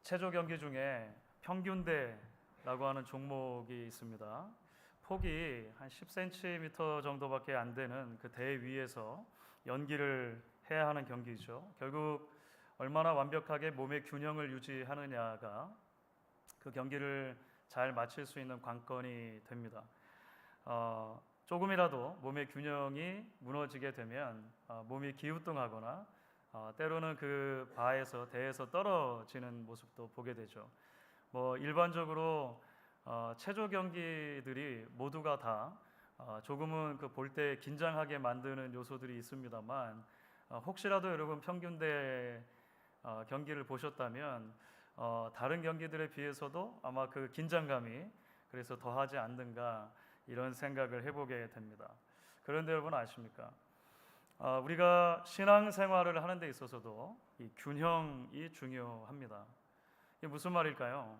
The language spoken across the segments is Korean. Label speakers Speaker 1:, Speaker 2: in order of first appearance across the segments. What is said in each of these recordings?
Speaker 1: 체조 경기 중에 평균대라고 하는 종목이 있습니다. 폭이 한 10cm 정도밖에 안 되는 그 대 위에서 연기를 해야 하는 경기죠. 결국 얼마나 완벽하게 몸의 균형을 유지하느냐가 그 경기를 잘 마칠 수 있는 관건이 됩니다. 조금이라도 몸의 균형이 무너지게 되면 몸이 기우뚱하거나 때로는 그 바에서 대에서 떨어지는 모습도 보게 되죠. 일반적으로 체조 경기들이 모두가 다 조금은 그 볼 때 긴장하게 만드는 요소들이 있습니다만 혹시라도 여러분 평균대 경기를 보셨다면 다른 경기들에 비해서도 아마 그 긴장감이 그래서 더하지 않는가 이런 생각을 해보게 됩니다. 그런데 여러분 아십니까? 우리가 신앙생활을 하는 데 있어서도 이 균형이 중요합니다. 이게 무슨 말일까요?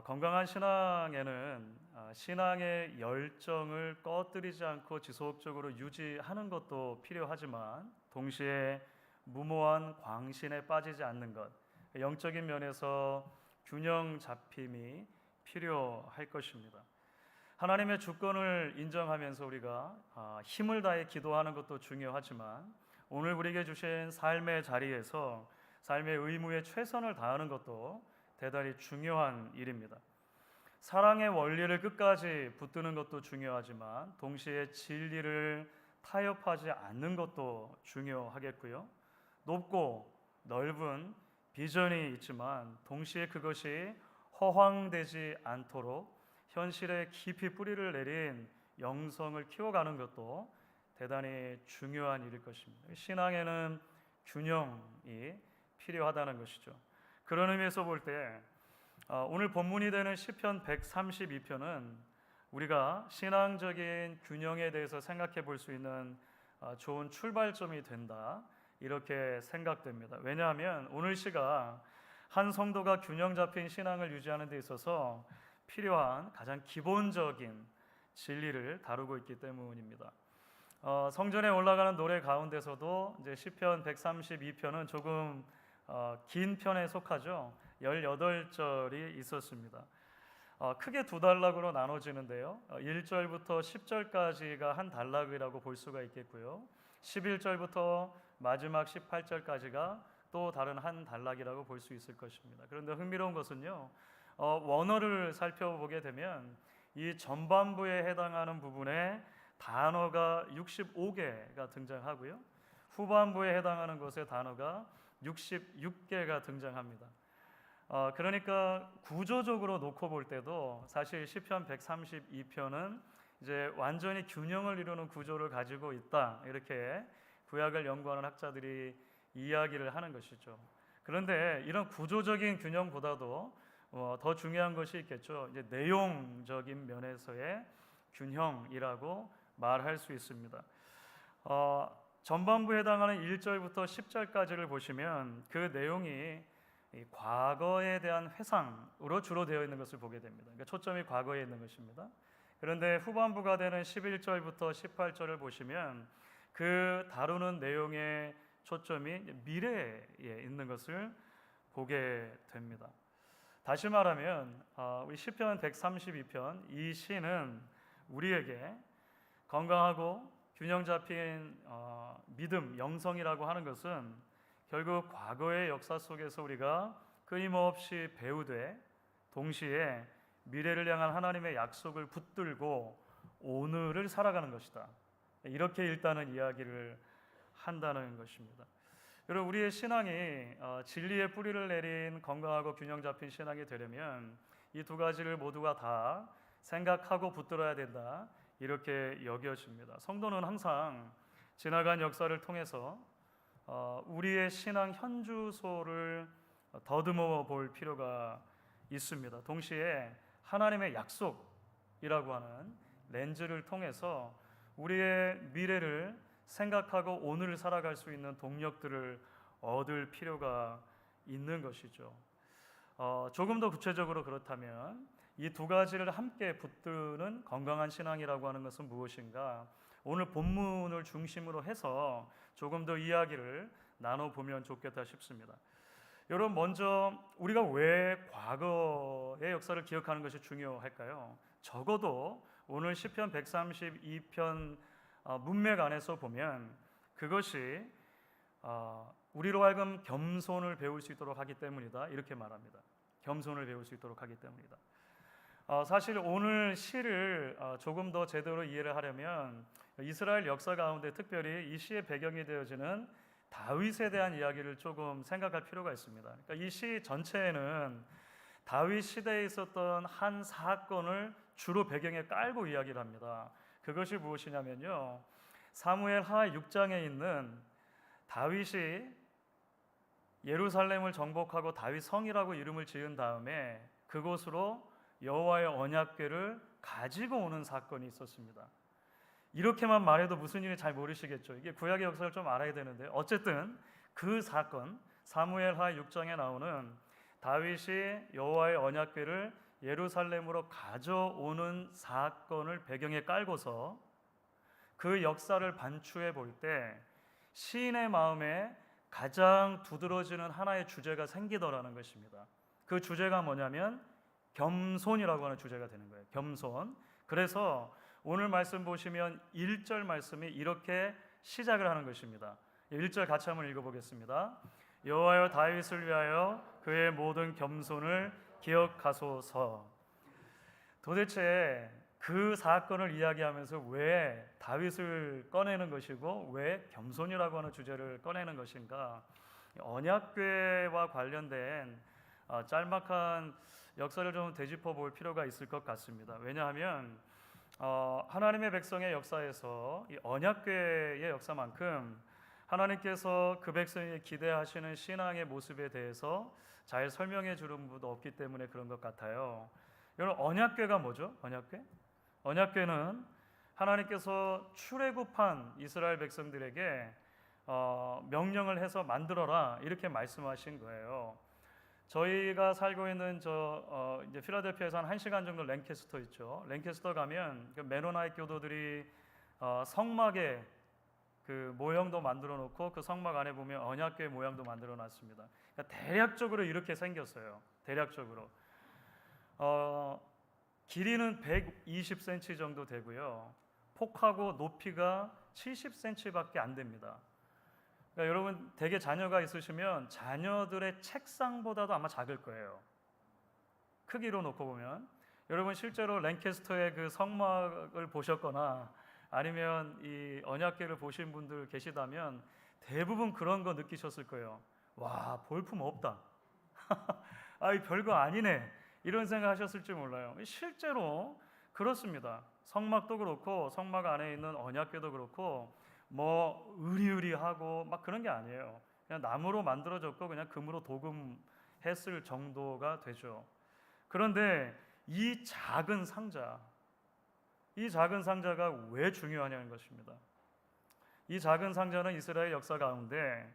Speaker 1: 건강한 신앙에는 신앙의 열정을 꺼뜨리지 않고 지속적으로 유지하는 것도 필요하지만 동시에 무모한 광신에 빠지지 않는 것, 영적인 면에서 균형 잡힘이 필요할 것입니다. 하나님의 주권을 인정하면서 우리가 힘을 다해 기도하는 것도 중요하지만 오늘 우리에게 주신 삶의 자리에서 삶의 의무에 최선을 다하는 것도 대단히 중요한 일입니다. 사랑의 원리를 끝까지 붙드는 것도 중요하지만 동시에 진리를 타협하지 않는 것도 중요하겠고요. 높고 넓은 비전이 있지만 동시에 그것이 허황되지 않도록 현실에 깊이 뿌리를 내린 영성을 키워가는 것도 대단히 중요한 일일 것입니다. 신앙에는 균형이 필요하다는 것이죠. 그런 의미에서 볼 때 오늘 본문이 되는 시편 132편은 우리가 신앙적인 균형에 대해서 생각해 볼 수 있는 좋은 출발점이 된다 이렇게 생각됩니다. 왜냐하면 오늘 시가 한 성도가 균형 잡힌 신앙을 유지하는 데 있어서 필요한 가장 기본적인 진리를 다루고 있기 때문입니다. 성전에 올라가는 노래 가운데서도 이제 시편 132편은 조금 긴 편에 속하죠. 18절이 있었습니다. 크게 두 단락으로 나눠지는데요. 1절부터 10절까지가 한 단락이라고 볼 수가 있겠고요. 11절부터 마지막 18절까지가 또 다른 한 단락이라고 볼 수 있을 것입니다. 그런데 흥미로운 것은요. 원어를 살펴보게 되면 이 전반부에 해당하는 부분에 단어가 65개가 등장하고요. 후반부에 해당하는 것에 단어가 66개가 등장합니다. 그러니까 구조적으로 놓고 볼 때도 사실 시편 132편은 이제 완전히 균형을 이루는 구조를 가지고 있다 이렇게 구약을 연구하는 학자들이 이야기를 하는 것이죠. 그런데 이런 구조적인 균형보다도 더 중요한 것이 있겠죠. 이제 내용적인 면에서의 균형이라고 말할 수 있습니다. 전반부에 해당하는 1절부터 10절까지를 보시면 그 내용이 과거에 대한 회상으로 주로 되어 있는 것을 보게 됩니다. 그러니까 초점이 과거에 있는 것입니다. 그런데 후반부가 되는 11절부터 18절을 보시면 그 다루는 내용의 초점이 미래에 있는 것을 보게 됩니다. 다시 말하면 우리 시편 132편 이 시는 우리에게 건강하고 균형 잡힌 믿음, 영성이라고 하는 것은 결국 과거의 역사 속에서 우리가 끊임없이 배우되 동시에 미래를 향한 하나님의 약속을 붙들고 오늘을 살아가는 것이다. 이렇게 일단은 이야기를 한다는 것입니다. 여러분 우리의 신앙이 진리의 뿌리를 내린 건강하고 균형 잡힌 신앙이 되려면 이 두 가지를 모두가 다 생각하고 붙들어야 된다 이렇게 여겨집니다. 성도는 항상 지나간 역사를 통해서 우리의 신앙 현주소를 더듬어 볼 필요가 있습니다. 동시에 하나님의 약속이라고 하는 렌즈를 통해서 우리의 미래를 생각하고 오늘을 살아갈 수 있는 동력들을 얻을 필요가 있는 것이죠. 조금 더 구체적으로 그렇다면 이 두 가지를 함께 붙드는 건강한 신앙이라고 하는 것은 무엇인가? 오늘 본문을 중심으로 해서 조금 더 이야기를 나눠보면 좋겠다 싶습니다. 여러분, 먼저 우리가 왜 과거의 역사를 기억하는 것이 중요할까요? 적어도 오늘 시편 132편 문맥 안에서 보면 그것이 우리로 하여금 겸손을 배울 수 있도록 하기 때문이다, 이렇게 말합니다. 겸손을 배울 수 있도록 하기 때문이다. 사실 오늘 시를 조금 더 제대로 이해를 하려면 이스라엘 역사 가운데 특별히 이 시의 배경이 되어지는 다윗에 대한 이야기를 조금 생각할 필요가 있습니다. 그러니까 이 시 전체에는 다윗 시대에 있었던 한 사건을 주로 배경에 깔고 이야기를 합니다. 그것이 무엇이냐면요, 사무엘 하 6장에 있는 다윗이 예루살렘을 정복하고 다윗 성이라고 이름을 지은 다음에 그곳으로 여호와의 언약궤를 가지고 오는 사건이 있었습니다. 이렇게만 말해도 무슨 일인지 잘 모르시겠죠. 이게 구약의 역사를 좀 알아야 되는데, 어쨌든 그 사건, 사무엘 하 6장에 나오는 다윗이 여호와의 언약궤를 예루살렘으로 가져오는 사건을 배경에 깔고서 그 역사를 반추해 볼 때 시인의 마음에 가장 두드러지는 하나의 주제가 생기더라는 것입니다. 그 주제가 뭐냐면 겸손이라고 하는 주제가 되는 거예요. 겸손. 그래서 오늘 말씀 보시면 1절 말씀이 이렇게 시작을 하는 것입니다. 1절 같이 한번 읽어보겠습니다. 여호와여 다윗을 위하여 그의 모든 겸손을 기억하소서. 도대체 그 사건을 이야기하면서 왜 다윗을 꺼내는 것이고 왜 겸손이라고 하는 주제를 꺼내는 것인가? 언약궤와 관련된 짤막한 역사를 좀 되짚어 볼 필요가 있을 것 같습니다. 왜냐하면 하나님의 백성의 역사에서 이 언약궤의 역사만큼 하나님께서 그 백성이 기대하시는 신앙의 모습에 대해서 잘 설명해 주는 분도 없기 때문에 그런 것 같아요. 여러분, 언약궤가 뭐죠? 언약궤는 하나님께서 출애굽한 이스라엘 백성들에게 명령을 해서 만들어라, 이렇게 말씀하신 거예요. 저희가 살고 있는 이제 필라델피아에서 한 1시간 정도 랭캐스터 있죠. 랭캐스터 가면 그 메노나이트 교도들이 성막에 그 모형도 만들어 놓고 그 성막 안에 보면 언약궤 모양도 만들어 놨습니다. 그러니까 대략적으로 이렇게 생겼어요. 대략적으로 길이는 120cm 정도 되고요. 폭하고 높이가 70cm밖에 안 됩니다. 그러니까 여러분, 대개 자녀가 있으시면 자녀들의 책상보다도 아마 작을 거예요. 크기로 놓고 보면. 여러분, 실제로 랭캐스터의 그 성막을 보셨거나 아니면 이 언약궤를 보신 분들 계시다면 대부분 그런 거 느끼셨을 거예요. 와, 볼품 없다. 아이, 별거 아니네, 이런 생각하셨을지 몰라요. 실제로 그렇습니다. 성막도 그렇고 성막 안에 있는 언약궤도 그렇고 뭐 의리의리하고 막 그런 게 아니에요. 그냥 나무로 만들어졌고 그냥 금으로 도금했을 정도가 되죠. 그런데 이 작은 상자가 왜 중요하냐는 것입니다. 이 작은 상자는 이스라엘 역사 가운데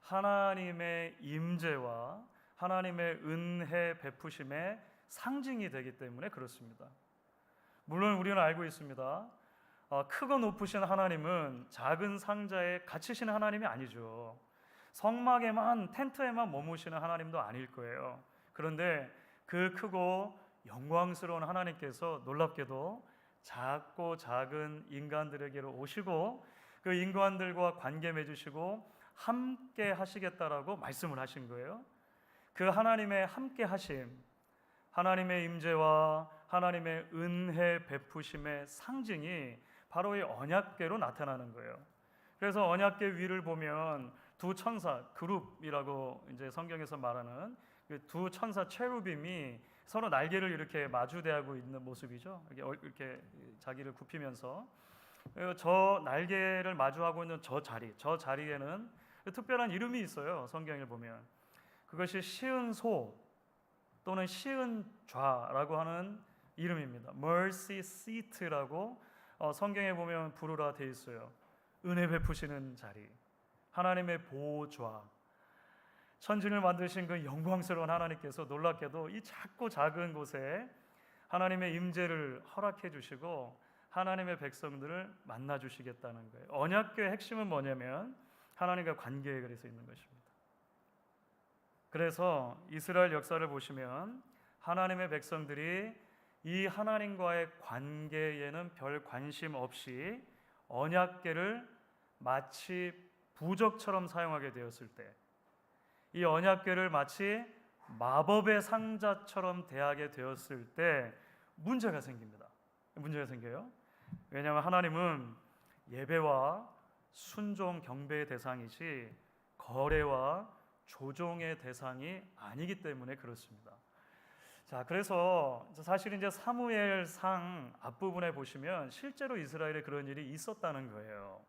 Speaker 1: 하나님의 임재와 하나님의 은혜 베푸심의 상징이 되기 때문에 그렇습니다. 물론 우리는 알고 있습니다. 크고 높으신 하나님은 작은 상자에 갇히시는 하나님이 아니죠. 성막에만, 텐트에만 머무시는 하나님도 아닐 거예요. 그런데 그 크고 영광스러운 하나님께서 놀랍게도 작고 작은 인간들에게로 오시고 그 인간들과 관계 맺으시고 함께 하시겠다라고 말씀을 하신 거예요. 그 하나님의 함께 하심, 하나님의 임재와 하나님의 은혜 베푸심의 상징이 바로 이 언약궤로 나타나는 거예요. 그래서 언약궤 위를 보면 두 천사, 그룹이라고 이제 성경에서 말하는 그 두 천사 체루빔이 서로 날개를 이렇게 마주대하고 있는 모습이죠. 이렇게 자기를 굽히면서 저 날개를 마주하고 있는 저 자리에는 특별한 이름이 있어요. 성경을 보면 그것이 시은소 또는 시은좌라고 하는 이름입니다. Mercy Seat라고 성경에 보면 부르라 돼 있어요. 은혜 베푸시는 자리, 하나님의 보좌. 천지를 만드신 그 영광스러운 하나님께서 놀랍게도 이 작고 작은 곳에 하나님의 임재를 허락해 주시고 하나님의 백성들을 만나 주시겠다는 거예요. 언약궤의 핵심은 뭐냐면 하나님과 관계에 그래서 있는 것입니다. 그래서 이스라엘 역사를 보시면 하나님의 백성들이 이 하나님과의 관계에는 별 관심 없이 언약궤를 마치 부적처럼 사용하게 되었을 때, 이 언약궤를 마치 마법의 상자처럼 대하게 되었을 때 문제가 생깁니다. 문제가 생겨요. 왜냐하면 하나님은 예배와 순종 경배의 대상이지 거래와 조종의 대상이 아니기 때문에 그렇습니다. 자, 그래서 사실 이제 사무엘상 앞부분에 보시면 실제로 이스라엘에 그런 일이 있었다는 거예요.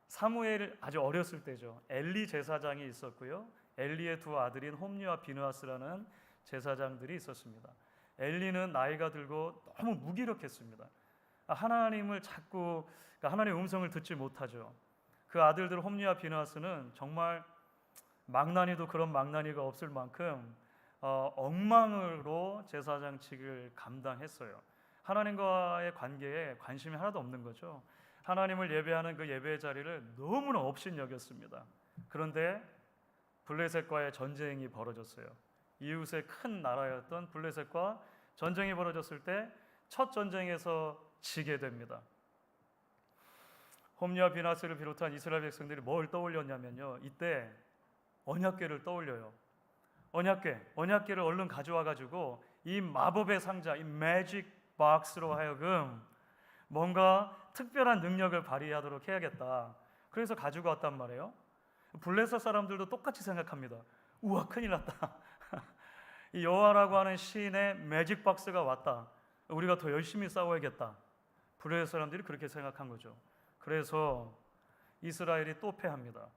Speaker 1: 사무엘 아주 어렸을 때죠. 엘리 제사장이 있었고요. 엘리의 두 아들인 홈리와 비느하스라는 제사장들이 있었습니다. 엘리는 나이가 들고 너무 무기력했습니다. 하나님을 자꾸 하나님의 음성을 듣지 못하죠. 그 아들들 홈리와 비느하스는 정말 망나니도 그런 망나니가 없을 만큼 엉망으로 제사장직을 감당했어요. 하나님과의 관계에 관심이 하나도 없는 거죠. 하나님을 예배하는 그 예배의 자리를 너무나 업신여겼습니다. 그런데 블레셋과의 전쟁이 벌어졌어요. 이웃의 큰 나라였던 블레셋과 전쟁이 벌어졌을 때 첫 전쟁에서 지게 됩니다. 홈리와 비느하스를 비롯한 이스라엘 백성들이 뭘 떠올렸냐면요, 이때 언약궤를 떠올려요. 언약궤를 얼른 가져와 가지고 이 마법의 상자, 이 매직 박스로 하여금 뭔가 특별한 능력을 발휘하도록 해야겠다. 그래서 가지고 왔단 말이에요. 블레셋 사람들도 똑같이 생각합니다. 우와, 큰일 났다. 이 여호와라고 하는 신의 매직 박스가 왔다. 우리가 더 열심히 싸워야겠다. 블레셋 사람들이 그렇게 생각한 거죠. 그래서 이스라엘이 또 패합니다.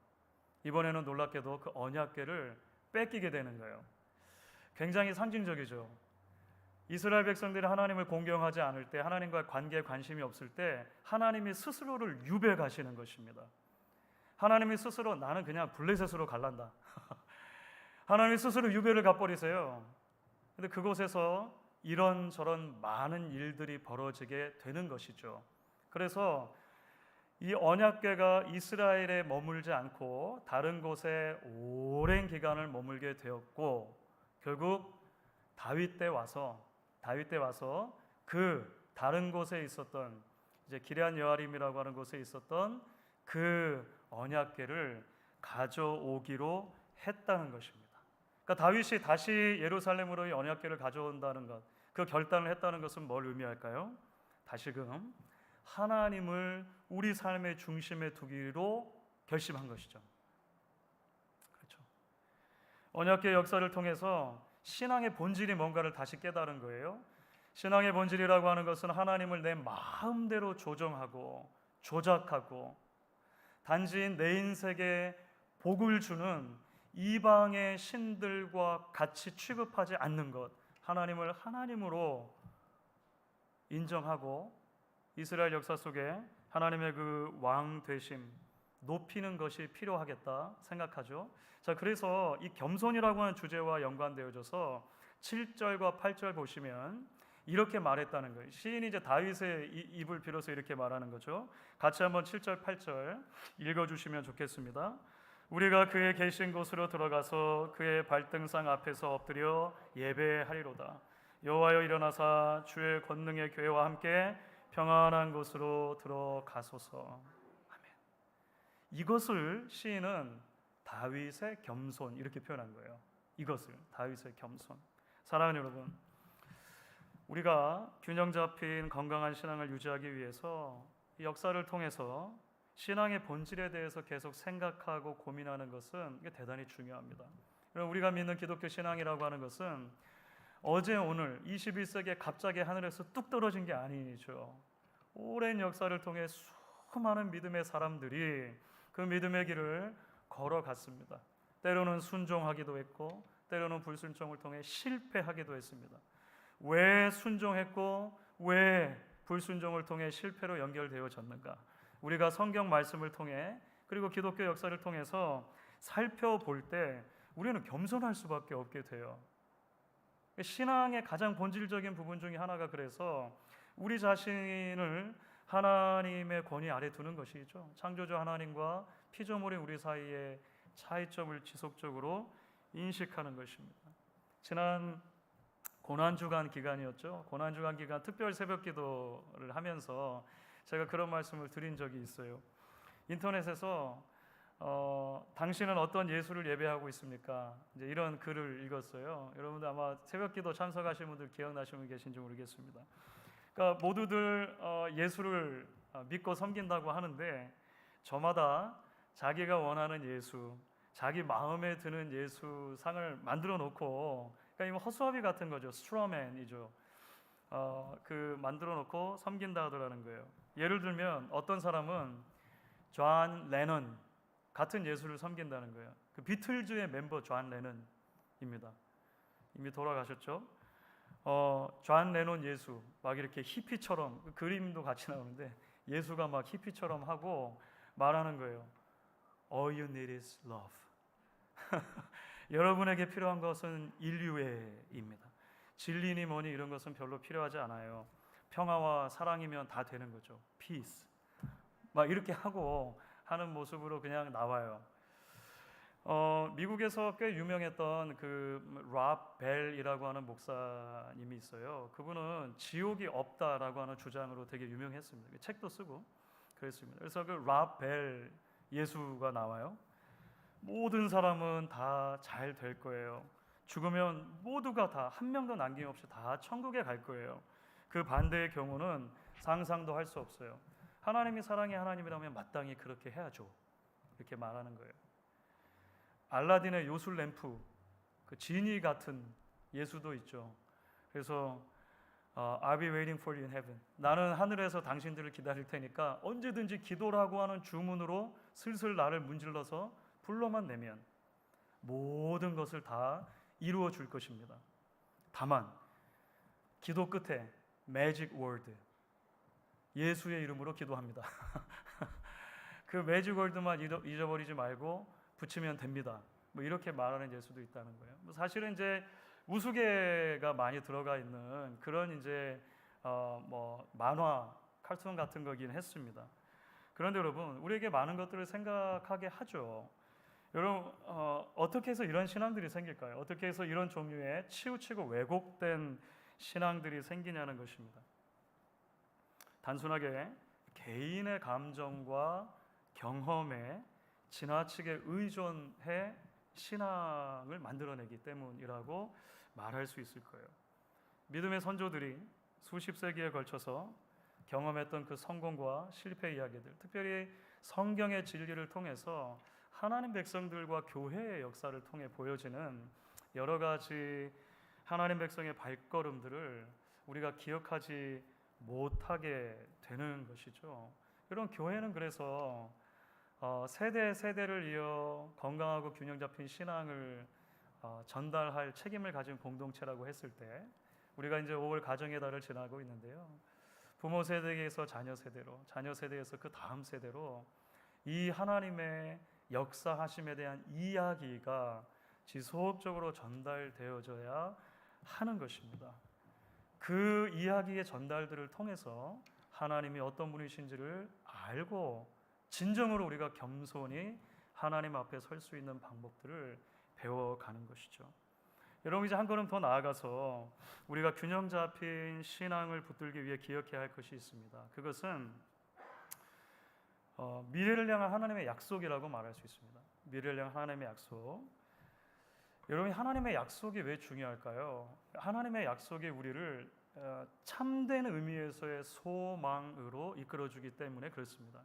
Speaker 1: 이번에는 놀랍게도 그 언약궤를 뺏기게 되는 거예요. 굉장히 상징적이죠. 이스라엘 백성들이 하나님을 공경하지 않을 때, 하나님과의 관계에 관심이 없을 때 하나님이 스스로를 유배가시는 것입니다. 하나님이 스스로 나는 그냥 블레셋으로 갈란다. 하나님이 스스로 유배를 가버리세요. 근데 그곳에서 이런저런 많은 일들이 벌어지게 되는 것이죠. 그래서 이 언약궤가 이스라엘에 머물지 않고 다른 곳에 오랜 기간을 머물게 되었고, 결국 다윗 때 와서 그 다른 곳에 있었던 이제 기럇 여아림이라고 하는 곳에 있었던 그 언약궤를 가져오기로 했다는 것입니다. 그러니까 다윗이 다시 예루살렘으로 이 언약궤를 가져온다는 것, 그 결단을 했다는 것은 뭘 의미할까요? 다시금 하나님을 우리 삶의 중심에 두기로 결심한 것이죠. 그렇죠. 언약궤 역사를 통해서 신앙의 본질이 뭔가를 다시 깨달은 거예요. 신앙의 본질이라고 하는 것은 하나님을 내 마음대로 조정하고 조작하고 단지 내 인생에 복을 주는 이방의 신들과 같이 취급하지 않는 것, 하나님을 하나님으로 인정하고 이스라엘 역사 속에 하나님의 그 왕 되심 높이는 것이 필요하겠다 생각하죠. 자, 그래서 이 겸손이라고 하는 주제와 연관되어져서 7절과 8절 보시면 이렇게 말했다는 거예요. 시인이 이제 다윗의 입을 빌어서 이렇게 말하는 거죠. 같이 한번 7절 8절 읽어주시면 좋겠습니다. 우리가 그의 계신 곳으로 들어가서 그의 발등상 앞에서 엎드려 예배하리로다. 여호와여 일어나사 주의 권능의 교회와 함께 평안한 곳으로 들어가소서. 아멘. 이것을 시인은 다윗의 겸손 이렇게 표현한 거예요. 이것을 다윗의 겸손. 사랑하는 여러분, 우리가 균형 잡힌 건강한 신앙을 유지하기 위해서 이 역사를 통해서 신앙의 본질에 대해서 계속 생각하고 고민하는 것은 이게 대단히 중요합니다. 여러분, 우리가 믿는 기독교 신앙이라고 하는 것은 어제 오늘 21세기에 갑자기 하늘에서 뚝 떨어진 게 아니죠. 오랜 역사를 통해 수많은 믿음의 사람들이 그 믿음의 길을 걸어갔습니다. 때로는 순종하기도 했고 때로는 불순종을 통해 실패하기도 했습니다. 왜 순종했고 왜 불순종을 통해 실패로 연결되어졌는가? 우리가 성경 말씀을 통해 그리고 기독교 역사를 통해서 살펴볼 때 우리는 겸손할 수밖에 없게 돼요. 신앙의 가장 본질적인 부분 중에 하나가 그래서 우리 자신을 하나님의 권위 아래 두는 것이죠. 창조주 하나님과 피조물인 우리 사이에 차이점을 지속적으로 인식하는 것입니다. 지난 고난주간 기간이었죠. 고난주간 기간 특별 새벽 기도를 하면서 제가 그런 말씀을 드린 적이 있어요. 인터넷에서 당신은 어떤 예수를 예배하고 있습니까? 이제 이런 글을 읽었어요. 여러분들 아마 새벽기도 참석하신 분들 기억나시는 분 계신지 모르겠습니다. 그러니까 모두들 예수를 믿고 섬긴다고 하는데 저마다 자기가 원하는 예수, 자기 마음에 드는 예수 상을 만들어 놓고, 그러니까 이거 허수아비 같은 거죠. 스트로맨이죠. 그 만들어 놓고 섬긴다 하더라는 거예요. 예를 들면 어떤 사람은 존 레넌 같은 예수를 섬긴다는 거예요. 그 비틀즈의 멤버 존 레넌입니다. 이미 돌아가셨죠. 존 레논 예수 막 이렇게 히피처럼, 그 그림도 같이 나오는데 예수가 막 히피처럼 하고 말하는 거예요. All you need is love. 여러분에게 필요한 것은 인류애입니다. 진리니 뭐니 이런 것은 별로 필요하지 않아요. 평화와 사랑이면 다 되는 거죠. Peace. 막 이렇게 하고 하는 모습으로 그냥 나와요. 미국에서 꽤 유명했던 그 랍 벨이라고 하는 목사님이 있어요. 그분은 지옥이 없다라고 하는 주장으로 되게 유명했습니다. 책도 쓰고 그랬습니다. 그래서 그 랍 벨 예수가 나와요. 모든 사람은 다 잘 될 거예요. 죽으면 모두가 다 한 명도 남김없이 다 천국에 갈 거예요. 그 반대의 경우는 상상도 할 수 없어요. 하나님이 사랑의 하나님이라면 마땅히 그렇게 해야죠. 이렇게 말하는 거예요. 알라딘의 요술 램프, 그 지니 같은 예수도 있죠. 그래서 I'll be waiting for you in heaven. 나는 하늘에서 당신들을 기다릴 테니까 언제든지 기도라고 하는 주문으로 슬슬 나를 문질러서 불러만 내면 모든 것을 다 이루어 줄 것입니다. 다만 기도 끝에 매직 월드, 예수의 이름으로 기도합니다. 그 매직 월드만 잊어버리지 말고 붙이면 됩니다. 뭐 이렇게 말하는 예수도 있다는 거예요. 사실은 이제 우스개가 많이 들어가 있는 그런 이제 뭐 만화, 카툰 같은 거긴 했습니다. 그런데 여러분, 우리에게 많은 것들을 생각하게 하죠. 여러분, 어떻게 해서 이런 신앙들이 생길까요? 어떻게 해서 이런 종류의 치우치고 왜곡된 신앙들이 생기냐는 것입니다. 단순하게 개인의 감정과 경험에 지나치게 의존해 신앙을 만들어내기 때문이라고 말할 수 있을 거예요. 믿음의 선조들이 수십 세기에 걸쳐서 경험했던 그 성공과 실패 이야기들, 특별히 성경의 진리를 통해서 하나님 백성들과 교회의 역사를 통해 보여지는 여러 가지 하나님 백성의 발걸음들을 우리가 기억하지 못하게 되는 것이죠. 여러분, 교회는 그래서 세대를 이어 건강하고 균형 잡힌 신앙을 전달할 책임을 가진 공동체라고 했을 때, 우리가 이제 5월 가정의 달을 지나고 있는데요. 부모 세대에서 자녀 세대로, 자녀 세대에서 그 다음 세대로 이 하나님의 역사하심에 대한 이야기가 지속적으로 전달되어져야 하는 것입니다. 그 이야기의 전달들을 통해서 하나님이 어떤 분이신지를 알고 진정으로 우리가 겸손히 하나님 앞에 설 수 있는 방법들을 배워가는 것이죠. 여러분, 이제 한 걸음 더 나아가서 우리가 균형 잡힌 신앙을 붙들기 위해 기억해야 할 것이 있습니다. 그것은 미래를 향한 하나님의 약속이라고 말할 수 있습니다. 미래를 향한 하나님의 약속. 여러분, 하나님의 약속이 왜 중요할까요? 하나님의 약속이 우리를 참된 의미에서의 소망으로 이끌어주기 때문에 그렇습니다.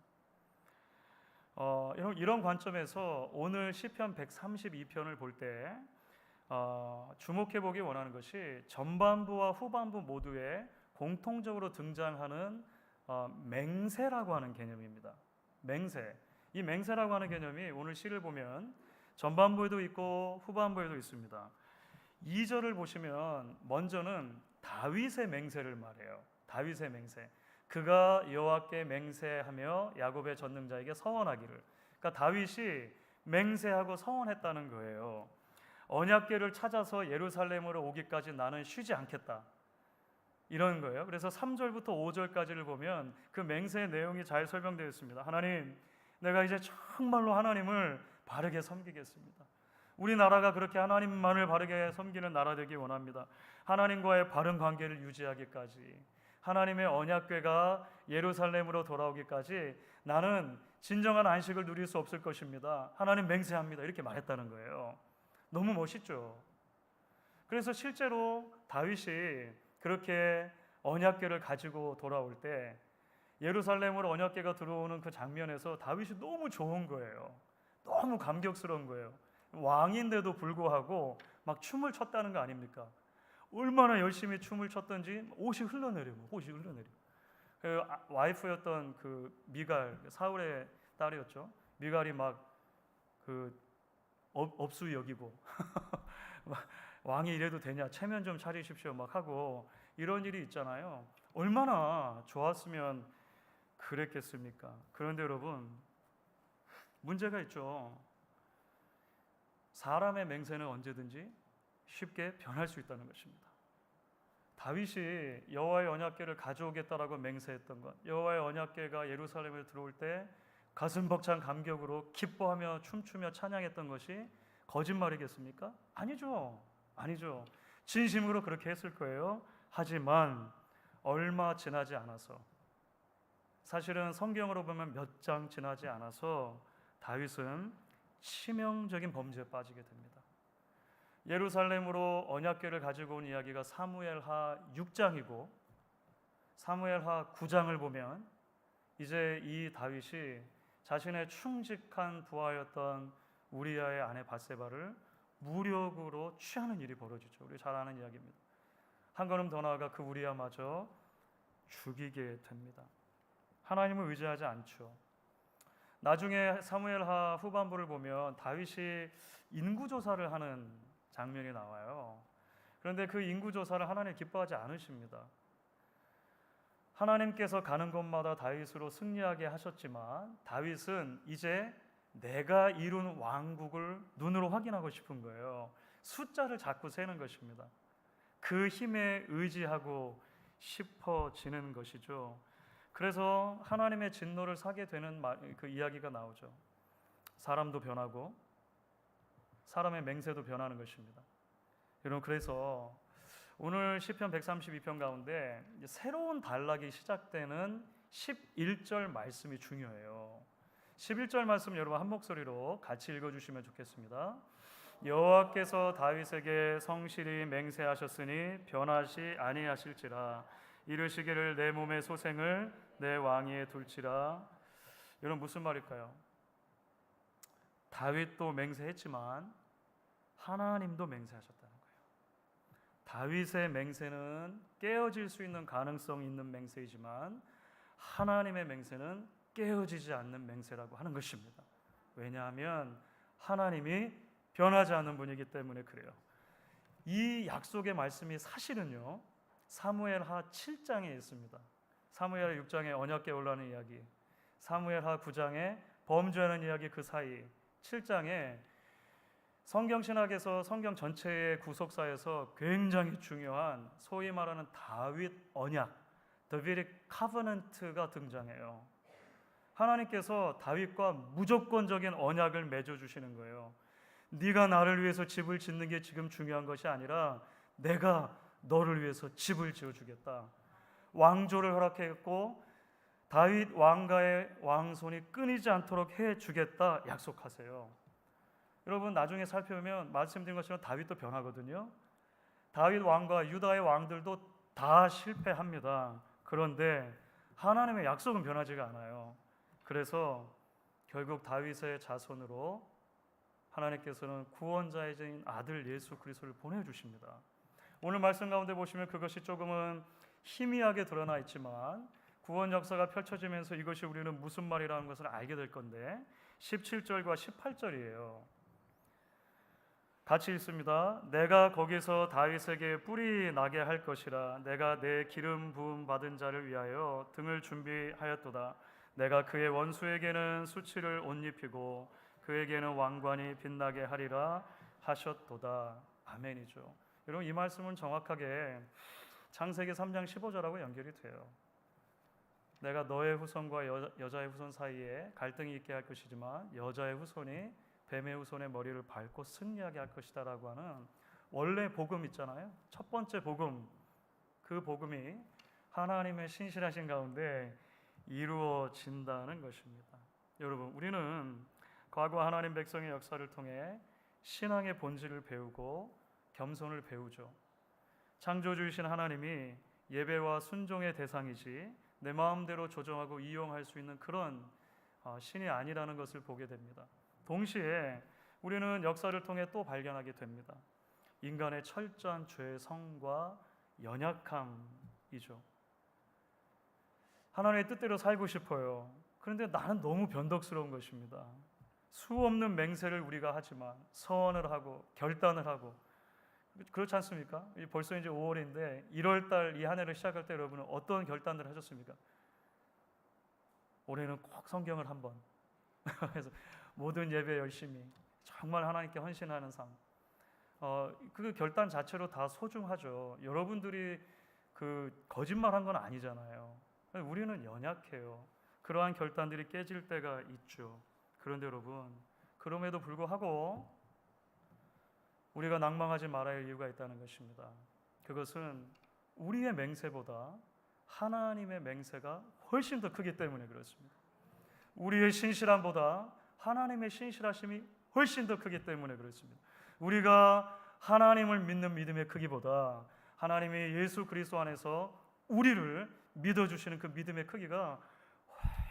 Speaker 1: 여러분, 이런 관점에서 오늘 시편 132편을 볼 때 주목해 보기 원하는 것이 전반부와 후반부 모두에 공통적으로 등장하는 맹세라고 하는 개념입니다. 맹세. 이 맹세라고 하는 개념이 오늘 시를 보면 전반부에도 있고 후반부에도 있습니다. 2절을 보시면 먼저는 다윗의 맹세를 말해요. 다윗의 맹세. 그가 여호와께 맹세하며 야곱의 전능자에게 서원하기를. 그러니까 다윗이 맹세하고 서원했다는 거예요. 언약궤를 찾아서 예루살렘으로 오기까지 나는 쉬지 않겠다, 이런 거예요. 그래서 3절부터 5절까지를 보면 그 맹세의 내용이 잘 설명되어 있습니다. 하나님, 내가 이제 정말로 하나님을 바르게 섬기겠습니다. 우리나라가 그렇게 하나님만을 바르게 섬기는 나라 되기 원합니다. 하나님과의 바른 관계를 유지하기까지, 하나님의 언약궤가 예루살렘으로 돌아오기까지 나는 진정한 안식을 누릴 수 없을 것입니다. 하나님 맹세합니다. 이렇게 말했다는 거예요. 너무 멋있죠. 그래서 실제로 다윗이 그렇게 언약궤를 가지고 돌아올 때 예루살렘으로 언약궤가 들어오는 그 장면에서 다윗이 너무 좋은 거예요. 너무 감격스러운 거예요. 왕인데도 불구하고 막 춤을 췄다는 거 아닙니까? 얼마나 열심히 춤을 췄던지 옷이 흘러내려. 그 와이프였던 그 미갈, 사울의 딸이었죠. 미갈이 막 그 업수 여기고 왕이 이래도 되냐, 체면 좀 차리십시오 막 하고 이런 일이 있잖아요. 얼마나 좋았으면 그랬겠습니까? 그런데 여러분, 문제가 있죠. 사람의 맹세는 언제든지 쉽게 변할 수 있다는 것입니다. 다윗이 여호와의 언약궤를 가져오겠다라고 맹세했던 것, 여호와의 언약궤가 예루살렘에 들어올 때 가슴 벅찬 감격으로 기뻐하며 춤추며 찬양했던 것이 거짓말이겠습니까? 아니죠. 진심으로 그렇게 했을 거예요. 하지만 얼마 지나지 않아서, 사실은 성경으로 보면 몇 장 지나지 않아서 다윗은 치명적인 범죄에 빠지게 됩니다. 예루살렘으로 언약궤를 가지고 온 이야기가 사무엘하 6장이고 사무엘하 9장을 보면 이제 이 다윗이 자신의 충직한 부하였던 우리아의 아내 밧세바를 무력으로 취하는 일이 벌어지죠. 우리 잘 아는 이야기입니다. 한 걸음 더 나아가 그 우리아마저 죽이게 됩니다. 하나님을 의지하지 않죠. 나중에 사무엘하 후반부를 보면 다윗이 인구조사를 하는 장면이 나와요. 그런데 그 인구조사를 하나님 기뻐하지 않으십니다. 하나님께서 가는 곳마다 다윗으로 승리하게 하셨지만 다윗은 이제 내가 이룬 왕국을 눈으로 확인하고 싶은 거예요. 숫자를 자꾸 세는 것입니다. 그 힘에 의지하고 싶어지는 것이죠. 그래서 하나님의 진노를 사게 되는 그 이야기가 나오죠. 사람도 변하고 사람의 맹세도 변하는 것입니다. 여러분, 그래서 오늘 시편 132편 가운데 새로운 단락이 시작되는 11절 말씀이 중요해요. 11절 말씀 여러분 한 목소리로 같이 읽어주시면 좋겠습니다. 여호와께서 다윗에게 성실히 맹세하셨으니 변하시 아니하실지라. 이르시기를 내 몸의 소생을 내 왕위에 둘지라. 여러분, 무슨 말일까요? 다윗도 맹세했지만 하나님도 맹세하셨다는 거예요. 다윗의 맹세는 깨어질 수 있는 가능성이 있는 맹세이지만 하나님의 맹세는 깨어지지 않는 맹세라고 하는 것입니다. 왜냐하면 하나님이 변하지 않는 분이기 때문에 그래요. 이 약속의 말씀이 사실은요, 사무엘하 7장에 있습니다. 사무엘하 6장에 언약궤 올라오는 이야기, 사무엘하 9장에 범죄하는 이야기, 그 사이 7장에 성경신학에서 성경 전체의 구속사에서 굉장히 중요한 소위 말하는 다윗 언약, Davidic Covenant가 등장해요. 하나님께서 다윗과 무조건적인 언약을 맺어주시는 거예요. 네가 나를 위해서 집을 짓는 게 지금 중요한 것이 아니라 내가 너를 위해서 집을 지어주겠다. 왕조를 허락했고 다윗 왕가의 왕손이 끊이지 않도록 해주겠다 약속하세요. 여러분, 나중에 살펴보면 말씀드린 것처럼 다윗도 변하거든요. 다윗 왕과 유다의 왕들도 다 실패합니다. 그런데 하나님의 약속은 변하지가 않아요. 그래서 결국 다윗의 자손으로 하나님께서는 구원자이신 아들 예수 그리스도를 보내주십니다. 오늘 말씀 가운데 보시면 그것이 조금은 희미하게 드러나 있지만 구원 역사가 펼쳐지면서 이것이 우리는 무슨 말이라는 것을 알게 될 건데 17절과 18절이에요. 같이 읽습니다. 내가 거기서 다윗에게 뿔이 나게 할 것이라. 내가 내 기름 부음 받은 자를 위하여 등을 준비하였도다. 내가 그의 원수에게는 수치를 옷 입히고 그에게는 왕관이 빛나게 하리라 하셨도다. 아멘이죠. 여러분, 이 말씀은 정확하게 창세기 3장 15절하고 연결이 돼요. 내가 너의 후손과 여자의 후손 사이에 갈등이 있게 할 것이지만 여자의 후손이 뱀의 후손의 머리를 밟고 승리하게 할 것이다라고 하는 원래 복음 있잖아요. 첫 번째 복음, 그 복음이 하나님의 신실하신 가운데 이루어진다는 것입니다. 여러분, 우리는 과거 하나님 백성의 역사를 통해 신앙의 본질을 배우고 겸손을 배우죠. 창조주이신 하나님이 예배와 순종의 대상이지 내 마음대로 조정하고 이용할 수 있는 그런 신이 아니라는 것을 보게 됩니다. 동시에 우리는 역사를 통해 또 발견하게 됩니다. 인간의 철저한 죄성과 연약함이죠. 하나님의 뜻대로 살고 싶어요. 그런데 나는 너무 변덕스러운 것입니다. 수없는 맹세를 우리가 하지만 서원을 하고 결단을 하고 그렇지 않습니까? 벌써 이제 5월인데 1월 달 이 한 해를 시작할 때 여러분은 어떤 결단을 하셨습니까? 올해는 꼭 성경을 한번 그래서 모든 예배 열심히 정말 하나님께 헌신하는 삶. 그 결단 자체로 다 소중하죠. 여러분들이 그 거짓말한 건 아니잖아요. 우리는 연약해요. 그러한 결단들이 깨질 때가 있죠. 그런데 여러분, 그럼에도 불구하고 우리가 낭망하지 말아야 할 이유가 있다는 것입니다. 그것은 우리의 맹세보다 하나님의 맹세가 훨씬 더 크기 때문에 그렇습니다. 우리의 신실함보다 하나님의 신실하심이 훨씬 더 크기 때문에 그렇습니다. 우리가 하나님을 믿는 믿음의 크기보다 하나님이 예수 그리스도 안에서 우리를 믿어주시는 그 믿음의 크기가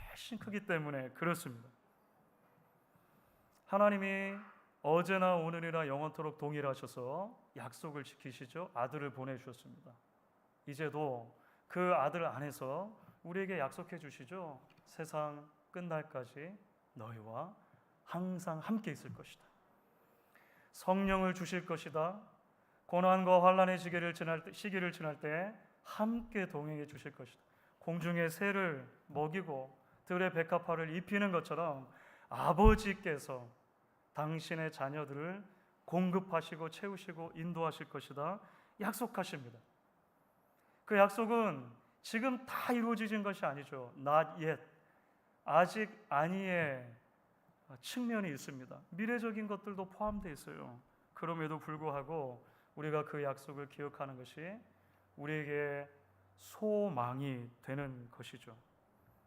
Speaker 1: 훨씬 크기 때문에 그렇습니다. 하나님이 어제나 오늘이나 영원토록 동일하셔서 약속을 지키시죠. 아들을 보내주셨습니다. 이제도 그 아들 안에서 우리에게 약속해 주시죠. 세상 끝날까지 너희와 항상 함께 있을 것이다. 성령을 주실 것이다. 고난과 환난의 시기를 지날 때 함께 동행해 주실 것이다. 공중의 새를 먹이고 들의 백합화를 입히는 것처럼 아버지께서 당신의 자녀들을 공급하시고 채우시고 인도하실 것이다 약속하십니다. 그 약속은 지금 다 이루어지진 것이 아니죠. Not yet. 아직 아니의 측면이 있습니다. 미래적인 것들도 포함되어 있어요. 그럼에도 불구하고 우리가 그 약속을 기억하는 것이 우리에게 소망이 되는 것이죠.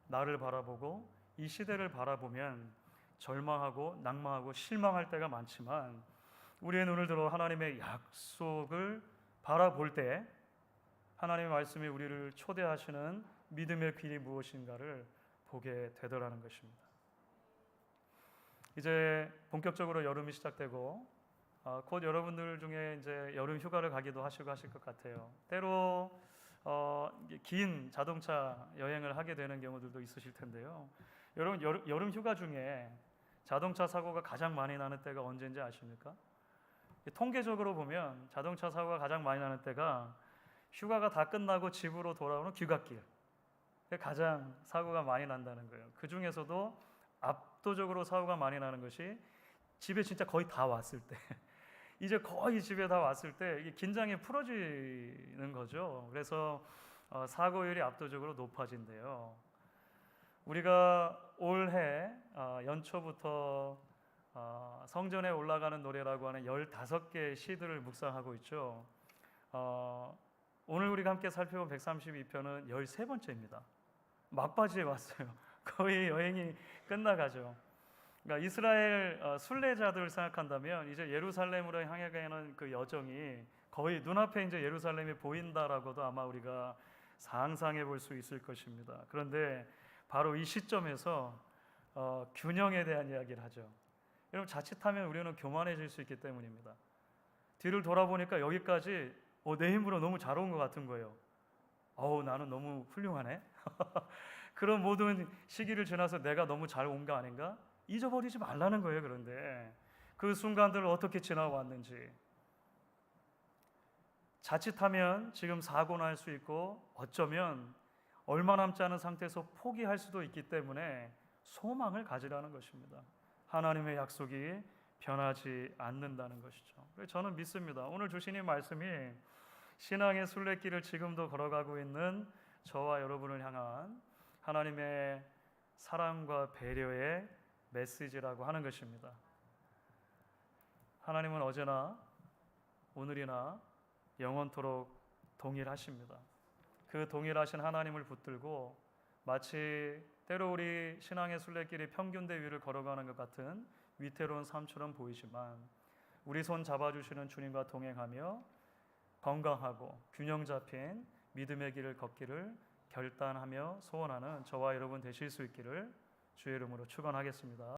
Speaker 1: 나를 바라보고 이 시대를 바라보면 절망하고 낭망하고 실망할 때가 많지만 우리의 눈을 들어 하나님의 약속을 바라볼 때 하나님의 말씀이 우리를 초대하시는 믿음의 길이 무엇인가를 보게 되더라는 것입니다. 이제 본격적으로 여름이 시작되고 곧 여러분들 중에 이제 여름 휴가를 가기도 하시고 하실 것 같아요. 때로 긴 자동차 여행을 하게 되는 경우들도 있으실 텐데요. 여러분 여름 휴가 중에 자동차 사고가 가장 많이 나는 때가 언제인지 아십니까? 통계적으로 보면 자동차 사고가 가장 많이 나는 때가 휴가가 다 끝나고 집으로 돌아오는 귀갓길. 가장 사고가 많이 난다는 거예요. 그 중에서도 압도적으로 사고가 많이 나는 것이 집에 진짜 거의 다 왔을 때 이제 거의 집에 다 왔을 때 이게 긴장이 풀어지는 거죠. 그래서 사고율이 압도적으로 높아진대요. 우리가 올해 연초부터 성전에 올라가는 노래라고 하는 15개의 시들을 묵상하고 있죠. 오늘 우리가 함께 살펴본 132편은 13번째입니다. 막바지에 왔어요. 거의 여행이 끝나가죠. 그러니까 이스라엘 순례자들을 생각한다면 이제 예루살렘으로 향해 가는 그 여정이 거의 눈앞에 이제 예루살렘이 보인다라고도 아마 우리가 상상해 볼 수 있을 것입니다. 그런데 바로 이 시점에서 균형에 대한 이야기를 하죠. 여러분 자칫하면 우리는 교만해질 수 있기 때문입니다. 뒤를 돌아보니까 여기까지 내 힘으로 너무 잘 온 것 같은 거예요. 나는 너무 훌륭하네. 그런 모든 시기를 지나서 내가 너무 잘 온 거 아닌가? 잊어버리지 말라는 거예요. 그런데 그 순간들을 어떻게 지나왔는지 자칫하면 지금 사고 날 수 있고 어쩌면 얼마 남지 않은 상태에서 포기할 수도 있기 때문에 소망을 가지라는 것입니다. 하나님의 약속이 변하지 않는다는 것이죠. 그래서 저는 믿습니다. 오늘 주신 이 말씀이 신앙의 순례길을 지금도 걸어가고 있는 저와 여러분을 향한 하나님의 사랑과 배려의 메시지라고 하는 것입니다. 하나님은 어제나 오늘이나 영원토록 동일하십니다. 그 동일하신 하나님을 붙들고 마치 때로 우리 신앙의 순례길이 평균대 위를 걸어가는 것 같은 위태로운 삶처럼 보이지만 우리 손 잡아주시는 주님과 동행하며 건강하고 균형 잡힌 믿음의 길을 걷기를 결단하며 소원하는 저와 여러분 되실 수 있기를 주의 이름으로 축원하겠습니다.